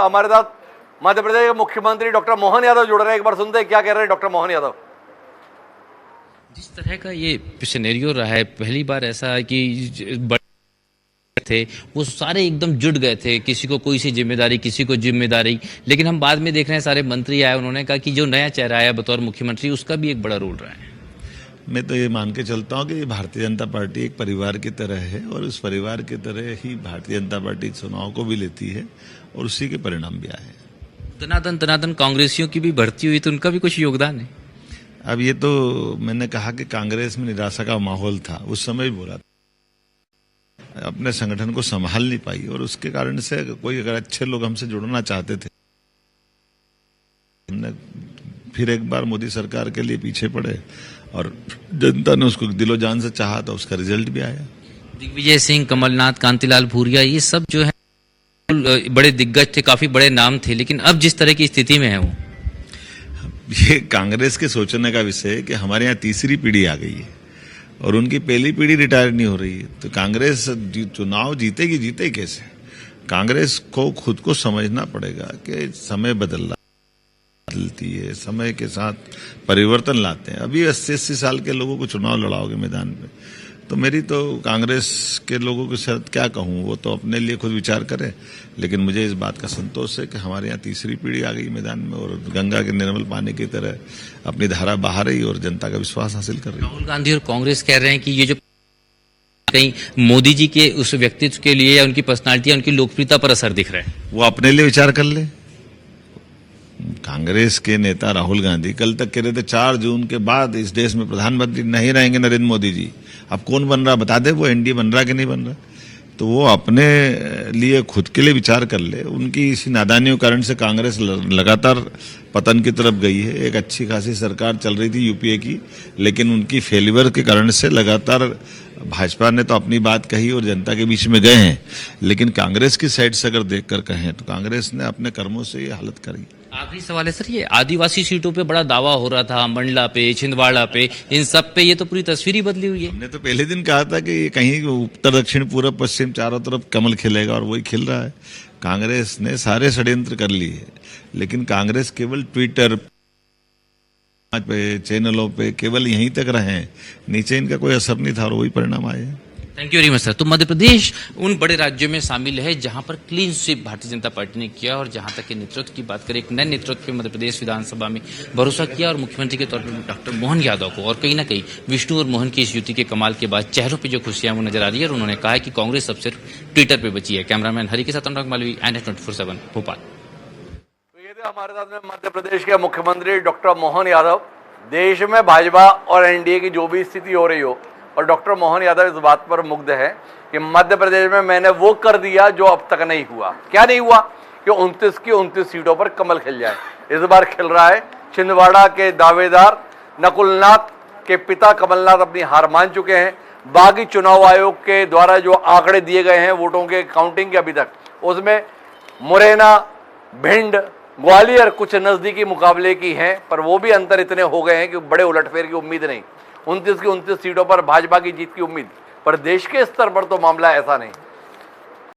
हमारे साथ मध्य प्रदेश के मुख्यमंत्री डॉक्टर मोहन यादव जुड़ रहे हैं। एक बार सुनते हैं क्या कह रहे हैं डॉक्टर मोहन यादव। जिस तरह का ये सिनेरियो रहा है, पहली बार ऐसा है कि बड़े थे वो सारे एकदम जुट गए थे, किसी को कोई सी जिम्मेदारी, किसी को जिम्मेदारी। लेकिन हम बाद में देख रहे हैं सारे मंत्री आए, उन्होंने कहा कि जो नया चेहरा आया बतौर मुख्यमंत्री उसका भी एक बड़ा रोल रहा है। मैं तो ये मान के चलता हूँ कि भारतीय जनता पार्टी एक परिवार की तरह है और उस परिवार की तरह ही भारतीय जनता पार्टी चुनाव को भी लेती है और उसी के परिणाम भी आए हैं। तनातन कांग्रेसियों की भी भर्ती हुई तो उनका भी कुछ योगदान है। अब ये तो मैंने कहा कि कांग्रेस में निराशा का माहौल था, उस समय भी बोला था, अपने संगठन को संभाल नहीं पाई और उसके कारण से कोई अगर अच्छे लोग हमसे जुड़ना चाहते थे, हमने फिर एक बार मोदी सरकार के लिए पीछे पड़े और जनता ने उसको दिलो जान से चाहा तो उसका रिजल्ट भी आया। दिग्विजय सिंह, कमलनाथ, कांतिलाल भूरिया, ये सब जो है बड़े दिग्गज थे, काफी बड़े नाम थे, लेकिन अब जिस तरह की स्थिति में है वो, ये कांग्रेस के सोचने का विषय है कि हमारे यहाँ तीसरी पीढ़ी आ गई है और उनकी पहली पीढ़ी रिटायर नहीं हो रही है, तो कांग्रेस चुनाव जीतेगी कैसे? कांग्रेस को खुद को समझना पड़ेगा कि समय बदलती है, समय के साथ परिवर्तन लाते हैं। अभी 80-80 साल के लोगों को चुनाव लड़ाओगे मैदान में, तो मेरी तो कांग्रेस के लोगों के साथ क्या कहूं, वो तो अपने लिए खुद विचार करें, लेकिन मुझे इस बात का संतोष है कि हमारे यहाँ तीसरी पीढ़ी आ गई मैदान में और गंगा के निर्मल पानी की तरह अपनी धारा बहा रही और जनता का विश्वास हासिल कर रही है। राहुल गांधी और कांग्रेस कह रहे हैं कि ये जो कहीं मोदी जी के उस व्यक्तित्व के लिए या उनकी पर्सनालिटी या उनकी लोकप्रियता पर असर दिख रहा है, वो अपने लिए विचार कर ले। कांग्रेस के नेता राहुल गांधी कल तक कह रहे थे 4 जून के बाद इस देश में प्रधानमंत्री नहीं रहेंगे नरेंद्र मोदी जी। अब कौन बन रहा बता दे, वो एनडीए बन रहा कि नहीं बन रहा? तो वो अपने लिए खुद के लिए विचार कर ले। उनकी इसी नादानियों कारण से कांग्रेस लगातार पतन की तरफ गई है। एक अच्छी खासी सरकार चल रही थी यूपीए की, लेकिन उनकी फेलियर के कारण से लगातार भाजपा ने तो अपनी बात कही और जनता के बीच में गए हैं, लेकिन कांग्रेस की साइड से अगर देखकर कहें तो कांग्रेस ने अपने कर्मों से ये हालत करी। आखिरी सवाल है सर, ये आदिवासी सीटों पे बड़ा दावा हो रहा था, मंडला पे, छिंदवाड़ा पे, इन सब पे, ये तो पूरी तस्वीर ही बदली हुई है। हमने तो पहले दिन कहा था कि कहीं उत्तर दक्षिण पूर्व पश्चिम चारों तरफ कमल खिलेगा और वही खिल रहा है। कांग्रेस ने सारे षड्यंत्र कर लिए, लेकिन कांग्रेस केवल ट्विटर पे, चैनलों पे केवल यहीं तक रहे, नीचे इनका कोई असर नहीं था और वही परिणाम आए। Thank you very much sir. तो मध्य प्रदेश उन बड़े राज्यों में शामिल है जहां पर clean sweep Bharatiya Janata party ने किया और जहां तक के नेतृत्व की बात करें, एक नए नेतृत्व पे मध्य प्रदेश विधानसभा में भरोसा किया और मुख्यमंत्री के तौर पर डॉक्टर मोहन यादव को, और कहीं ना कहीं विष्णु और मोहन की इस युति के कमाल के बाद चेहरों पर जो खुशियां वो नजर आ रही है और उन्होंने कहा कि कांग्रेस अब सिर्फ ट्विटर पर बची है। कैमरामैन हरि के साथ अनुराग मालवी, NH 24/7 भोपाल। तो ये थे हमारे साथ में मध्य प्रदेश के मुख्यमंत्री डॉक्टर मोहन यादव। देश में भाजपा और एनडीए की जो भी स्थिति हो रही हो, और डॉक्टर मोहन यादव इस बात पर मुग्ध है कि मध्य प्रदेश में मैंने वो कर दिया जो अब तक नहीं हुआ। क्या नहीं हुआ? कि 29 की 29 सीटों पर कमल खिल जाए। इस बार खिल रहा है। छिंदवाड़ा के दावेदार नकुलनाथ के पिता कमलनाथ अपनी हार मान चुके हैं। बागी चुनाव आयोग के द्वारा जो आंकड़े दिए गए हैं वोटों के काउंटिंग के अभी तक, उसमें मुरैना, भिंड, ग्वालियर कुछ नजदीकी मुकाबले की हैं, पर वो भी अंतर इतने हो गए हैं कि बड़े उलटफेर की उम्मीद नहीं। 29 की 29 सीटों पर भाजपा की जीत की उम्मीद, पर देश के स्तर पर तो मामला ऐसा नहीं।